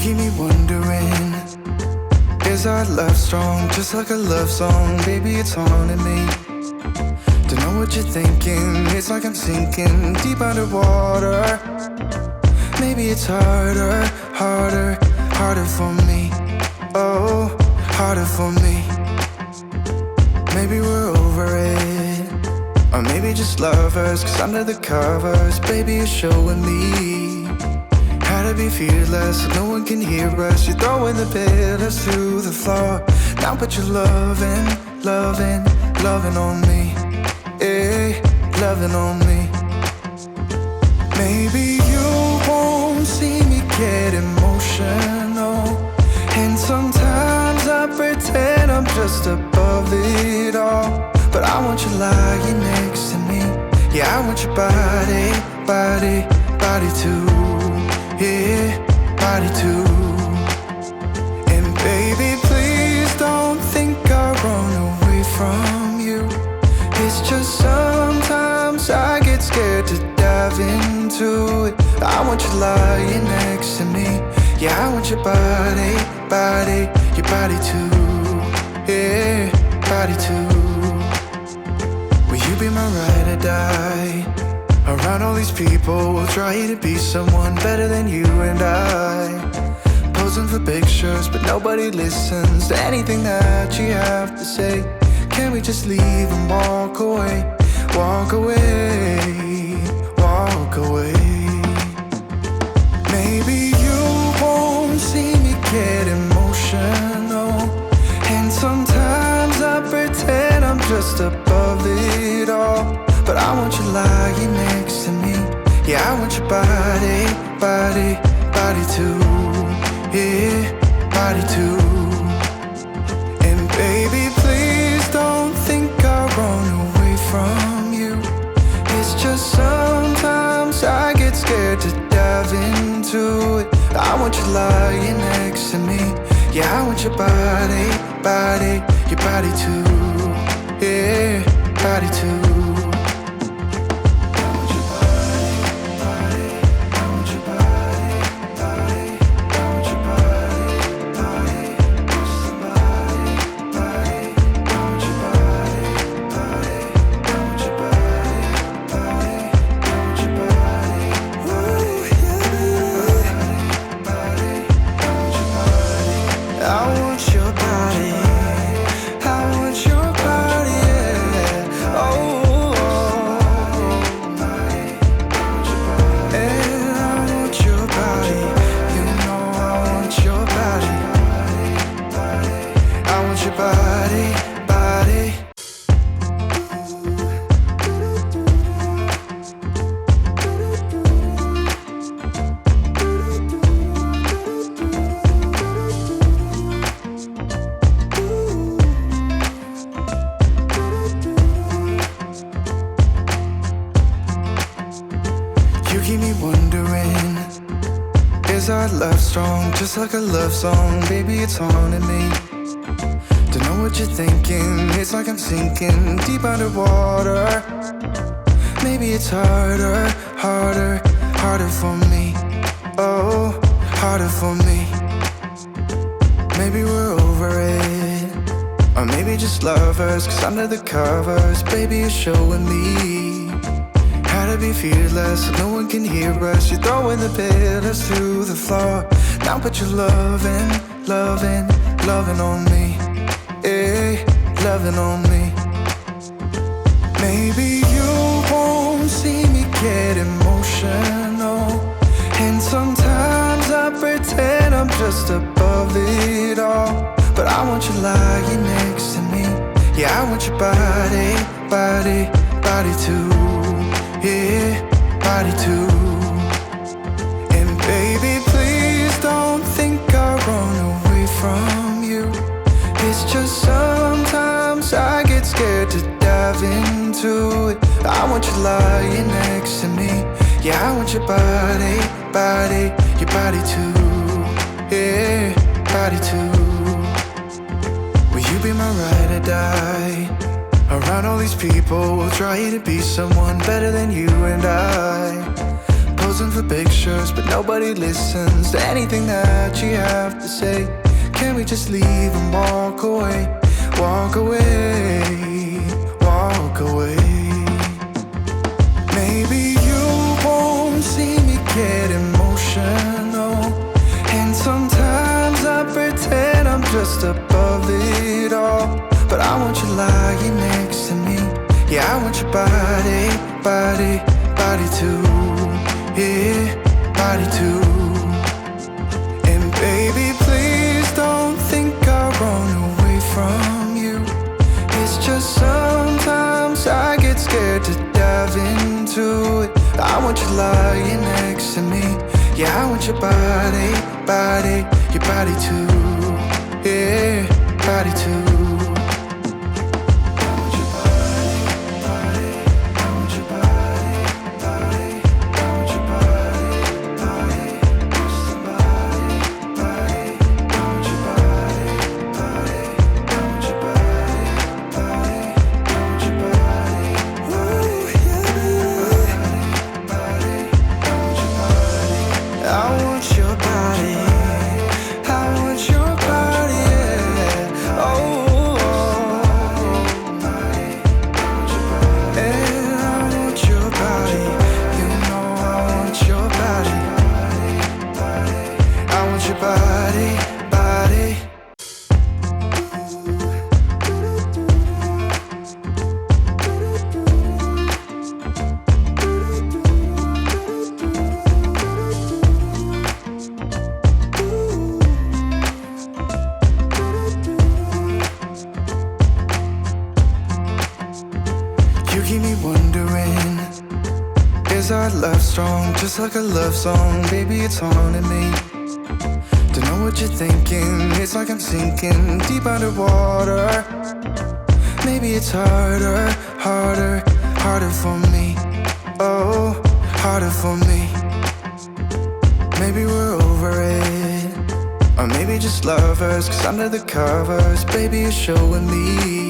keep me wondering, is our love strong? Just like a love song, baby, it's haunting me. Don't know what you're thinking, it's like I'm sinking deep underwater. Maybe it's harder, harder, harder for me. Oh, harder for me. Maybe we're over it, or maybe just lovers, 'cause under the covers, baby, you're showing me how to be fearless so no one can hear us. You're throwing the pillars through the floor. Now put your loving, loving, loving on me. Eh, loving on me. Maybe you won't see me get emotional, and sometimes I pretend I'm just above it all. But I want you lying next to me. Yeah, I want your body, body, body too. Yeah, body too. And baby, please don't think I'll run away from you. It's just sometimes I get scared to dive into it. I want you lying next to me. Yeah, I want your body, body, your body too. Yeah, body too. Will you be my ride or die? Around all these people, we'll try to be someone better than you and I. Posing for pictures, but nobody listens to anything that you have to say. Can we just leave and walk away? Walk away, walk away. Maybe you won't see me get emotional, and sometimes I pretend I'm just above it all. But I want you lying next to me. Yeah, I want your body, body, body too. Yeah, body too. And baby, please don't think I'll run away from you. It's just sometimes I get scared to dive into it. I want you lying next to me. Yeah, I want your body, body, your body too. Yeah, body too. You keep me wondering, is our love strong? Just like a love song, baby, it's haunting me. Don't know what you're thinking, it's like I'm sinking deep underwater. Maybe it's harder, harder, harder for me. Oh, harder for me. Maybe we're over it, or maybe just lovers, 'cause under the covers, baby, you're showing me how to be fearless so no one can hear us. You're throwing the pillars through the floor. Now put your loving, loving, loving on me. Eh, loving on me. Maybe you won't see me get emotional, and sometimes I pretend I'm just above it all. But I want you lying next to me. Yeah, I want your body, body, body too. Yeah, body too. And baby, please don't think I'll run away from you. It's just sometimes I get scared to dive into it. I want you lying next to me. Yeah, I want your body, body, your body too. Yeah, body too. Will you be my ride or die? Around all these people, we'll try to be someone better than you and I. Posing for pictures, but nobody listens to anything that you have to say. Can we just leave and walk away? Walk away, walk away. Maybe you won't see me get emotional, and sometimes I pretend I'm just above it all. But I want you lying next to me. Yeah, I want your body, body, body too. Yeah, body too. And baby, please don't think I'll run away from you. It's just sometimes I get scared to dive into it. I want you lying next to me. Yeah, I want your body, body, your body too. Yeah, body too. You keep me wondering, is our love strong? Just like a love song, baby, it's haunting me. Don't know what you're thinking, it's like I'm sinking deep underwater. Maybe it's harder, harder, harder for me. Oh, harder for me. Maybe we're over it, or maybe just lovers, 'cause under the covers, baby, you're showing me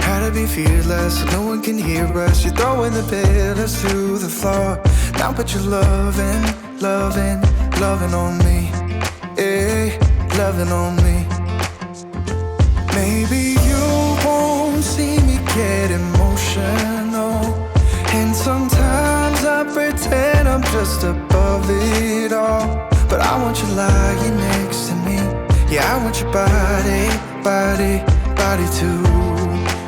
how to be fearless, so no one can hear us. You're throwing the pillars to the floor. Now put your loving, loving, loving on me. Eh, loving on me. Maybe you won't see me get emotional, and sometimes I pretend I'm just above it all. But I want you lying next to me. Yeah, I want your body, body, body too.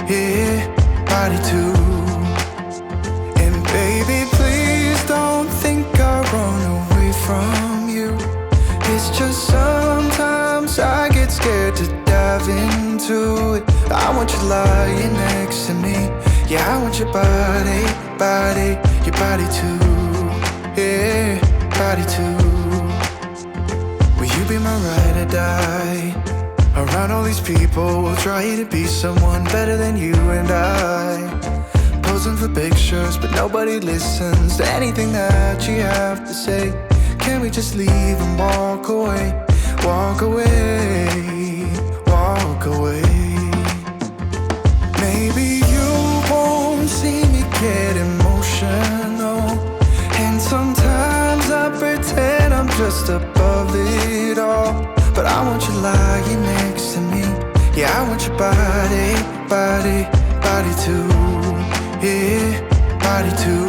Yeah, body too. And baby, please don't think I'll run away from you. It's just sometimes I get scared to dive into it. I want you lying next to me. Yeah, I want your body, body, your body too. Yeah, body too. Will you be my ride or die? Around all these people, we'll try to be someone better than you and I. Posing for pictures, but nobody listens to anything that you have to say. Can we just leave and walk away? Walk away, walk away. Maybe you won't see me get emotional, and sometimes I pretend I'm just above it all. But I want you lying next to me. Yeah, I want your body, body, body too. Yeah, body too.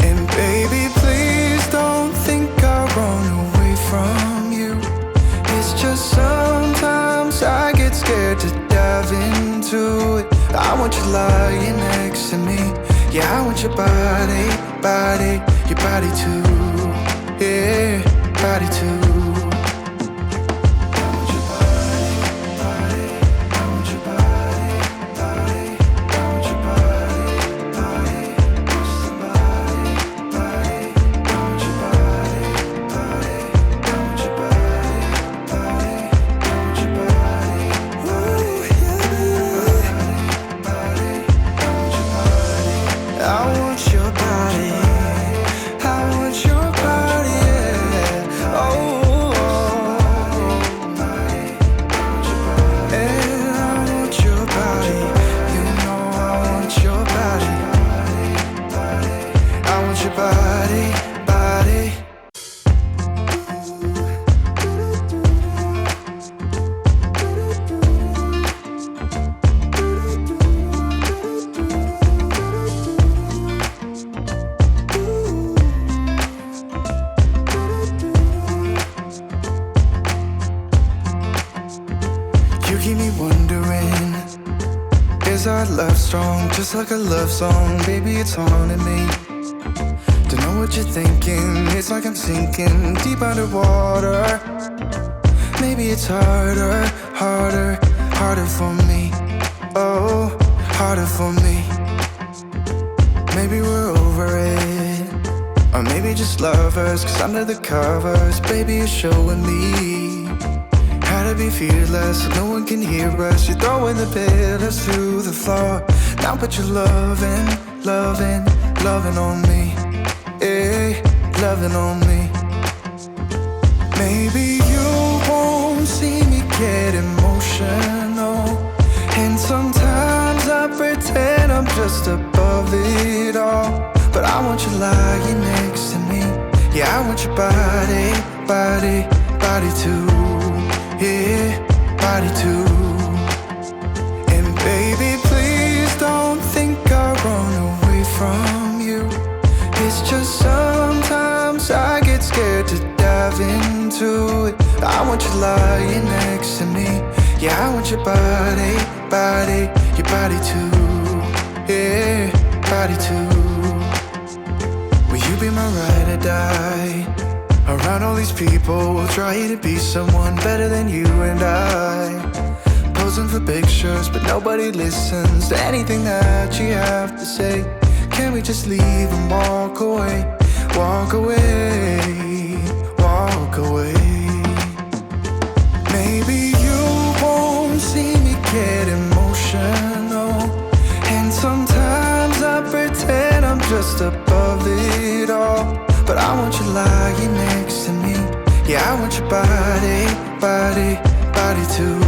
And baby, please don't think I'll run away from you. It's just sometimes I get scared to dive into it. I want you lying next to me. Yeah, I want your body, body, your body too. Yeah, body too. Your body just like a love song. Baby, it's haunting me. Don't know what you're thinking. It's like I'm sinking deep underwater. Maybe it's harder, harder, harder for me. Oh, harder for me. Maybe we're over it, or maybe just lovers. Cause under the covers, baby, you're showing me how to be fearless so no one can hear us. You're throwing the pillars through the floor. Now put your loving, loving, loving on me. Hey, loving on me. Maybe you won't see me get emotional, and sometimes I pretend I'm just above it all. But I want you lying next to me. Yeah, I want your body, body, body too. Yeah, body too. And baby, please don't think I run away from you. It's just sometimes I get scared to dive into it. I want you lying next to me. Yeah, I want your body, body, your body too. Yeah, body too. Will you be my ride or die? Around all these people, we'll try to be someone better than you and I. Posing for pictures, but nobody listens to anything that you have to say. Can we just leave and walk away? Walk away, walk away. Maybe you won't see me get emotional, and sometimes I pretend I'm just above it all. But I want you lying next to me. Yeah, I want your body, body, body too.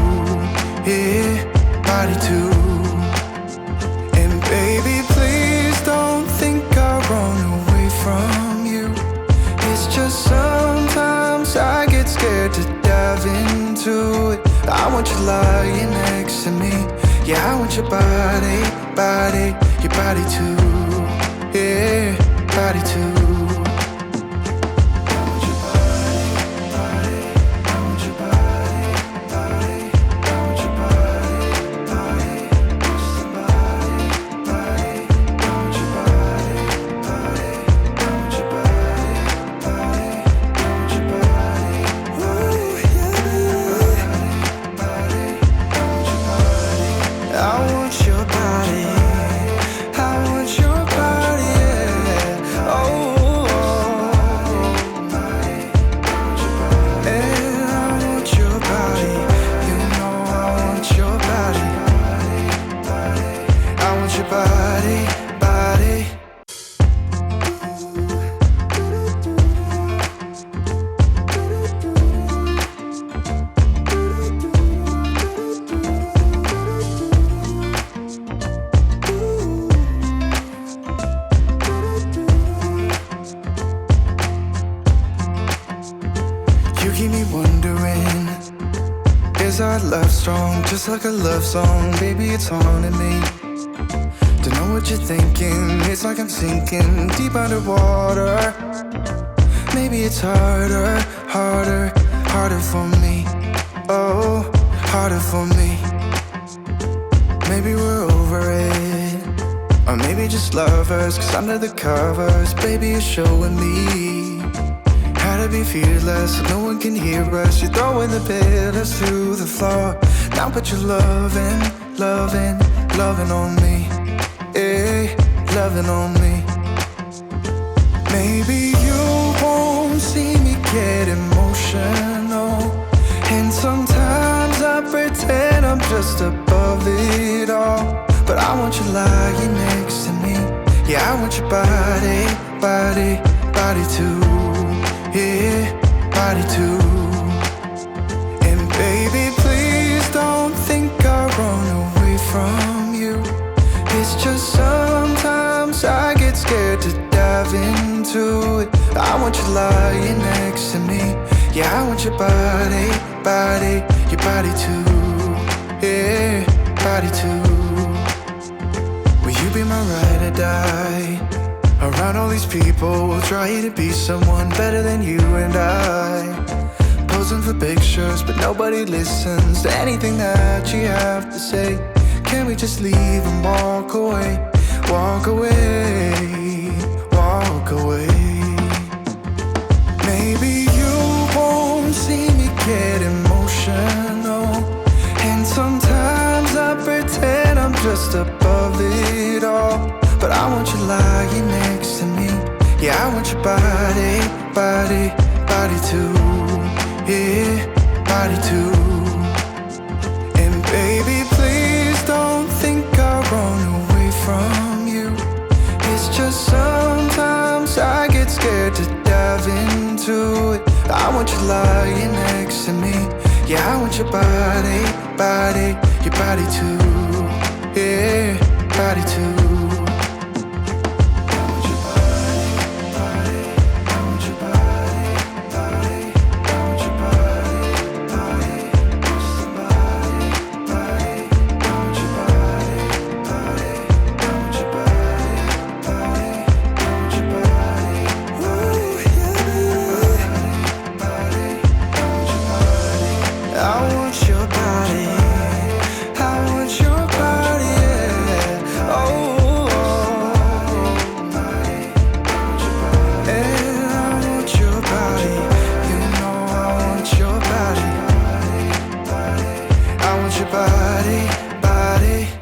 Yeah, body too. And baby, please don't think I run away from you. It's just sometimes I get scared to dive into it. I want you lying next to me. Yeah, I want your body, body, your body too. Yeah, body too. Is our love strong, just like a love song? Baby, it's haunting me. Don't know what you're thinking. It's like I'm sinking deep underwater. Maybe it's harder, harder, harder for me. Oh, harder for me. Maybe we're over it, or maybe just lovers. Cause under the covers, baby, you're showing me how to be fearless so no one can hear us. You're throwing the pillars through the floor. Now put your loving, loving, loving on me. Hey, loving on me. Maybe you won't see me get emotional, and sometimes I pretend I'm just above it all. But I want you lying next to me. Yeah, I want your body, body, body too. Yeah, body too. And baby, please don't think I run away from you. It's just sometimes I get scared to dive into it. I want you lying next to me. Yeah, I want your body, body, your body too. Yeah, body too. Will you be my ride or die? Around all these people, we'll try to be someone better than you and I. Posing for pictures, but nobody listens to anything that you have to say. can we just leave and walk away? Walk away, walk away. Maybe you won't see me get emotional, and sometimes I pretend I'm just above it all. But I want you lying next to me. Yeah, I want your body, body, body too. Yeah, body too. And baby, please don't think I'll run away from you. It's just sometimes I get scared to dive into it. I want you lying next to me. Yeah, I want your body, body, your body too. Yeah, body too. I want your body, I want your body, yeah. Oh, and I want your body, you know I want your body. I want your body, body.